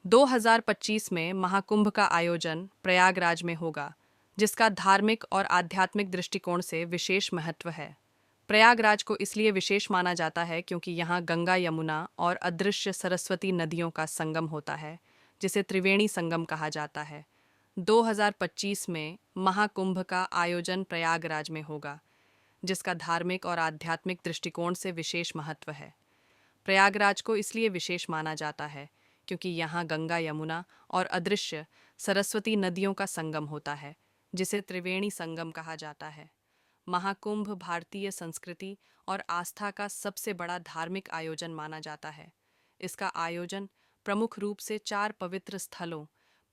2025 में महाकुंभ का आयोजन प्रयागराज में होगा, जिसका धार्मिक और आध्यात्मिक दृष्टिकोण से विशेष महत्व है। प्रयागराज को इसलिए विशेष माना जाता है क्योंकि यहाँ गंगा, यमुना और अदृश्य सरस्वती नदियों का संगम होता है, जिसे त्रिवेणी संगम कहा जाता है। 2025 में महाकुंभ का आयोजन प्रयागराज में होगा, जिसका धार्मिक और आध्यात्मिक दृष्टिकोण से विशेष महत्व है। प्रयागराज को इसलिए विशेष माना जाता है क्योंकि यहाँ गंगा, यमुना और अदृश्य सरस्वती नदियों का संगम होता है, जिसे त्रिवेणी संगम कहा जाता है। महाकुंभ भारतीय संस्कृति और आस्था का सबसे बड़ा धार्मिक आयोजन माना जाता है। इसका आयोजन प्रमुख रूप से 4 पवित्र स्थलों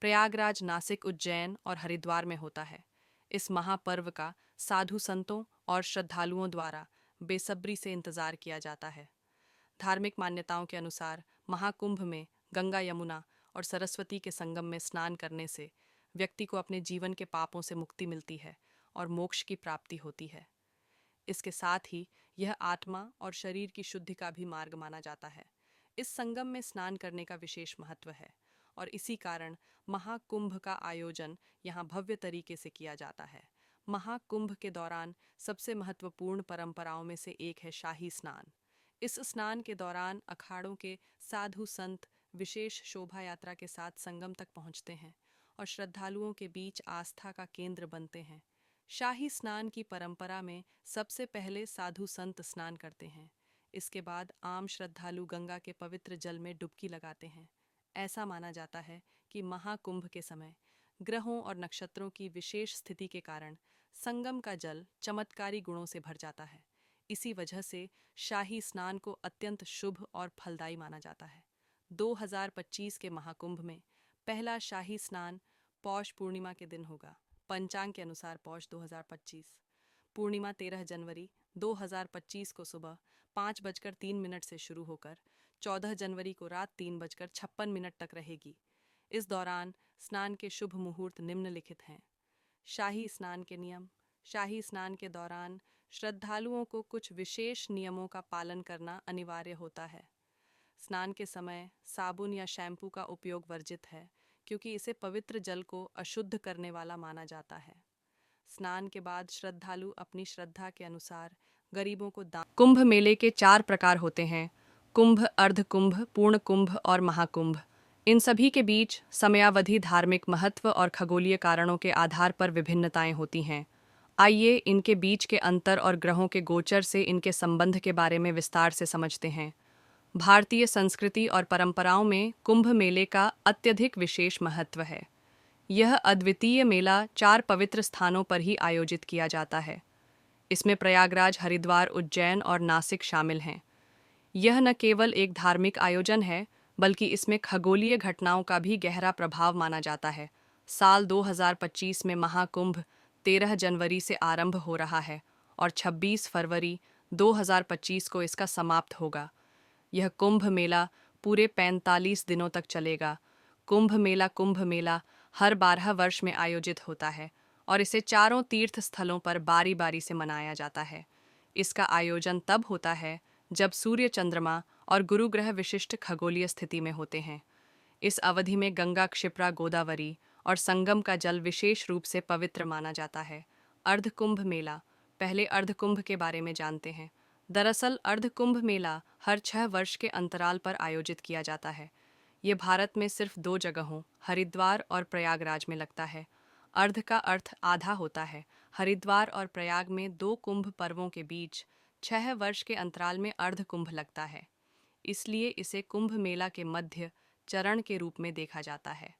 प्रयागराज, नासिक, उज्जैन और हरिद्वार में होता है। इस महापर्व का साधु संतों और श्रद्धालुओं द्वारा बेसब्री से इंतजार किया जाता है। धार्मिक मान्यताओं के अनुसार महाकुंभ में गंगा, यमुना और सरस्वती के संगम में स्नान करने से व्यक्ति को अपने जीवन के पापों से मुक्ति मिलती है और मोक्ष की प्राप्ति होती है। इसके साथ ही यह आत्मा और शरीर की शुद्धि का भी मार्ग माना जाता है। इस संगम में स्नान करने का विशेष महत्व है और इसी कारण महाकुंभ का आयोजन यहाँ भव्य तरीके से किया जाता है। महाकुंभ के दौरान सबसे महत्वपूर्ण परंपराओं में से एक है शाही स्नान। इस स्नान के दौरान अखाड़ों के साधु संत विशेष शोभा यात्रा के साथ संगम तक पहुंचते हैं और श्रद्धालुओं के बीच आस्था का केंद्र बनते हैं। शाही स्नान की परंपरा में सबसे पहले साधु संत स्नान करते हैं। इसके बाद आम श्रद्धालु गंगा के पवित्र जल में डुबकी लगाते हैं। ऐसा माना जाता है कि महाकुंभ के समय ग्रहों और नक्षत्रों की विशेष स्थिति के कारण संगम का जल चमत्कारी गुणों से भर जाता है। इसी वजह से शाही स्नान को अत्यंत शुभ और फलदायी माना जाता है। 2025 के महाकुंभ में पहला शाही स्नान पौष पूर्णिमा के दिन होगा। पंचांग के अनुसार पौष 2025 पूर्णिमा 13 जनवरी 2025 को सुबह 5:03 से शुरू होकर 14 जनवरी को रात 3:56 तक रहेगी। इस दौरान स्नान के शुभ मुहूर्त निम्नलिखित हैं। शाही स्नान के नियम। शाही स्नान के दौरान श्रद्धालुओं को कुछ विशेष नियमों का पालन करना अनिवार्य होता है। स्नान के समय साबुन या शैम्पू का उपयोग वर्जित है क्योंकि इसे पवित्र जल को अशुद्ध करने वाला माना जाता है। स्नान के बाद श्रद्धालु अपनी श्रद्धा के अनुसार गरीबों को दान। कुंभ मेले के 4 प्रकार होते हैं: कुंभ, अर्धकुंभ, पूर्ण कुंभ और महाकुंभ। इन सभी के बीच समयावधि, धार्मिक महत्व और खगोलीय कारणों के आधार पर विभिन्नताएं होती हैं। आइए इनके बीच के अंतर और ग्रहों के गोचर से इनके संबंध के बारे में विस्तार से समझते हैं। भारतीय संस्कृति और परंपराओं में कुंभ मेले का अत्यधिक विशेष महत्व है। यह अद्वितीय मेला 4 पवित्र स्थानों पर ही आयोजित किया जाता है। इसमें प्रयागराज, हरिद्वार, उज्जैन और नासिक शामिल हैं। यह न केवल एक धार्मिक आयोजन है, बल्कि इसमें खगोलीय घटनाओं का भी गहरा प्रभाव माना जाता है। साल 2025 में महाकुंभ 13 जनवरी से आरंभ हो रहा है और 26 फरवरी 2025 को इसका समाप्त होगा। यह कुंभ मेला पूरे 45 दिनों तक चलेगा। कुंभ मेला हर 12 वर्ष में आयोजित होता है और इसे चारों तीर्थ स्थलों पर बारी बारी से मनाया जाता है। इसका आयोजन तब होता है जब सूर्य, चंद्रमा और गुरु ग्रह विशिष्ट खगोलीय स्थिति में होते हैं। इस अवधि में गंगा, क्षिप्रा, गोदावरी और संगम का जल विशेष रूप से पवित्र माना जाता है। अर्धकुंभ मेला। पहले अर्धकुंभ के बारे में जानते हैं। दरअसल अर्धकुंभ मेला हर 6 वर्ष के अंतराल पर आयोजित किया जाता है। ये भारत में सिर्फ 2 जगहों, हरिद्वार और प्रयागराज में लगता है। अर्ध का अर्थ आधा होता है। हरिद्वार और प्रयाग में 2 कुंभ पर्वों के बीच 6 वर्ष के अंतराल में अर्धकुंभ लगता है। इसलिए इसे कुंभ मेला के मध्य चरण के रूप में देखा जाता है।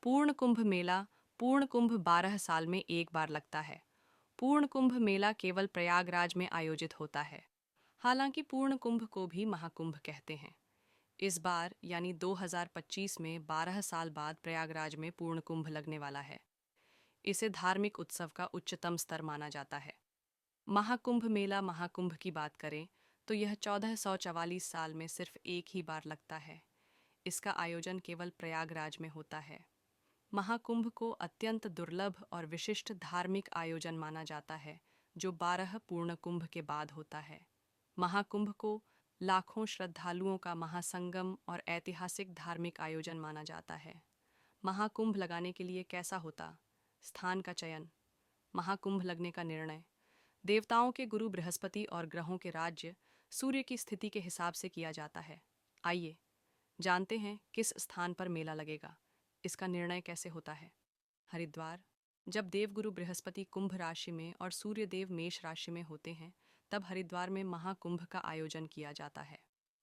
पूर्ण कुंभ मेला। पूर्ण कुंभ 12 साल में एक बार लगता है। पूर्ण कुंभ मेला केवल प्रयागराज में आयोजित होता है। हालांकि पूर्ण कुंभ को भी महाकुंभ कहते हैं। इस बार यानी 2025 में 12 साल बाद प्रयागराज में पूर्ण कुंभ लगने वाला है। इसे धार्मिक उत्सव का उच्चतम स्तर माना जाता है। महाकुंभ मेला। महाकुंभ की बात करें तो यह 1444 साल में सिर्फ एक ही बार लगता है। इसका आयोजन केवल प्रयागराज में होता है। महाकुंभ को अत्यंत दुर्लभ और विशिष्ट धार्मिक आयोजन माना जाता है, जो 12 पूर्ण कुंभ के बाद होता है। महाकुंभ को लाखों श्रद्धालुओं का महासंगम और ऐतिहासिक धार्मिक आयोजन माना जाता है। महाकुंभ लगाने के लिए कैसा होता? स्थान का चयन, महाकुंभ लगने का निर्णय देवताओं के गुरु बृहस्पति और ग्रहों के राज्य सूर्य की स्थिति के हिसाब से किया जाता है। आइए जानते हैं किस स्थान पर मेला लगेगा। इसका निर्णय कैसे होता है? हरिद्वार। जब देवगुरु बृहस्पति कुंभ राशि में और सूर्य देव मेष राशि में होते हैं, तब हरिद्वार में महाकुंभ का आयोजन किया जाता है।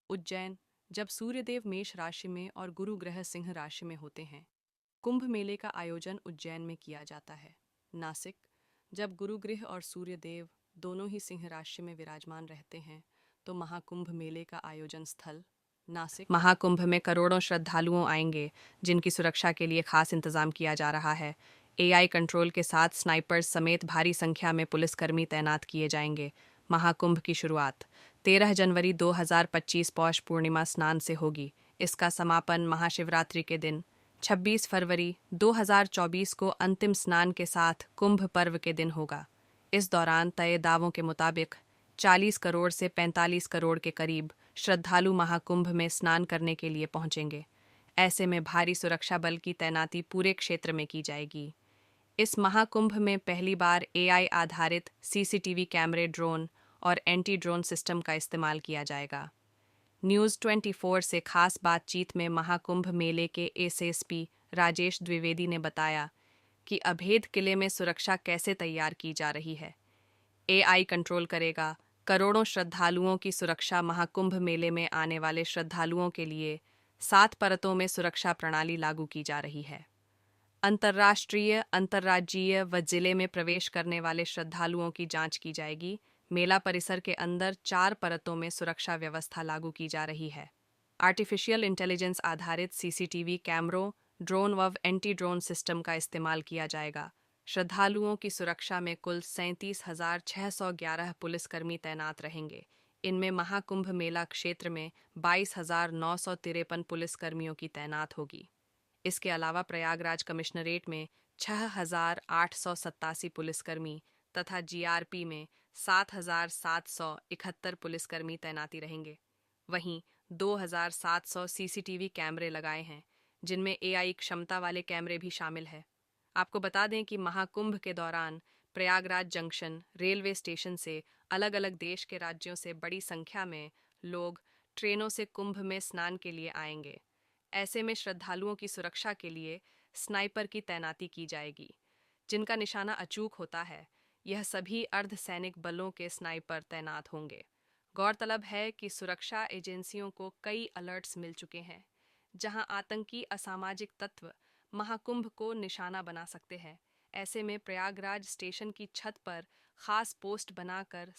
उज्जैन। जब सूर्य देव मेष राशि में और गुरु ग्रह सिंह राशि में होते हैं, कुंभ मेले का आयोजन उज्जैन में किया जाता है। नासिक। जब गुरु ग्रह और सूर्य देव दोनों ही सिंह राशि में विराजमान रहते हैं, तो महाकुंभ मेले का आयोजन स्थल नासिक। महाकुंभ में करोड़ों श्रद्धालुओं आएंगे, जिनकी सुरक्षा के लिए खास इंतजाम किया जा रहा है। एआई कंट्रोल के साथ स्नाइपर्स समेत भारी संख्या में पुलिसकर्मी तैनात किए जाएंगे। महाकुंभ की शुरुआत 13 जनवरी 2025 पौष पूर्णिमा स्नान से होगी। इसका समापन महाशिवरात्रि के दिन 26 फरवरी 2024 को अंतिम स्नान के साथ कुंभ पर्व के दिन होगा। इस दौरान तय दावों के मुताबिक 40 करोड़ से 45 करोड़ के करीब श्रद्धालु महाकुंभ में स्नान करने के लिए पहुंचेंगे। ऐसे में भारी सुरक्षा बल की तैनाती पूरे क्षेत्र में की जाएगी। इस महाकुंभ में पहली बार एआई आधारित सीसीटीवी कैमरे, ड्रोन और एंटी ड्रोन सिस्टम का इस्तेमाल किया जाएगा। न्यूज़ 24 से खास बातचीत में महाकुंभ मेले के एसएसपी राजेश द्विवेदी ने बताया कि अभेद किले में सुरक्षा कैसे तैयार की जा रही है। एआई कंट्रोल करेगा करोड़ों श्रद्धालुओं की सुरक्षा। महाकुंभ मेले में आने वाले श्रद्धालुओं के लिए 7 परतों में सुरक्षा प्रणाली लागू की जा रही है। अंतर्राष्ट्रीय, अंतर्राज्यीय व जिले में प्रवेश करने वाले श्रद्धालुओं की जांच की जाएगी। मेला परिसर के अंदर 4 परतों में सुरक्षा व्यवस्था लागू की जा रही है। आर्टिफिशियल इंटेलिजेंस आधारित सीसीटीवी कैमरों, ड्रोन व एंटी ड्रोन सिस्टम का इस्तेमाल किया जाएगा। श्रद्धालुओं की सुरक्षा में कुल 37,611 पुलिसकर्मी तैनात रहेंगे। इनमें महाकुंभ मेला क्षेत्र में 22,953 पुलिसकर्मियों की तैनात होगी। इसके अलावा प्रयागराज कमिश्नरेट में 6,887 पुलिसकर्मी तथा जीआरपी में 7,771 पुलिसकर्मी तैनाती रहेंगे। वहीं 2,700 सीसीटीवी कैमरे लगाए हैं, जिनमें एआई क्षमता वाले कैमरे भी शामिल हैं। आपको बता दें कि महाकुंभ के दौरान प्रयागराज जंक्शन रेलवे स्टेशन से अलग अलग देश के राज्यों से बड़ी संख्या में लोग ट्रेनों से कुंभ में स्नान के लिए आएंगे। ऐसे में श्रद्धालुओं की सुरक्षा के लिए स्नाइपर की तैनाती की जाएगी, जिनका निशाना अचूक होता है। यह सभी अर्धसैनिक बलों के स्नाइपर तैनात होंगे। गौरतलब है कि सुरक्षा एजेंसियों को कई अलर्ट्स मिल चुके हैं, जहां आतंकी असामाजिक तत्व महाकुंभ को निशाना बना सकते हैं। ऐसे में प्रयागराज स्टेशन की छत पर खास पोस्ट बनाकर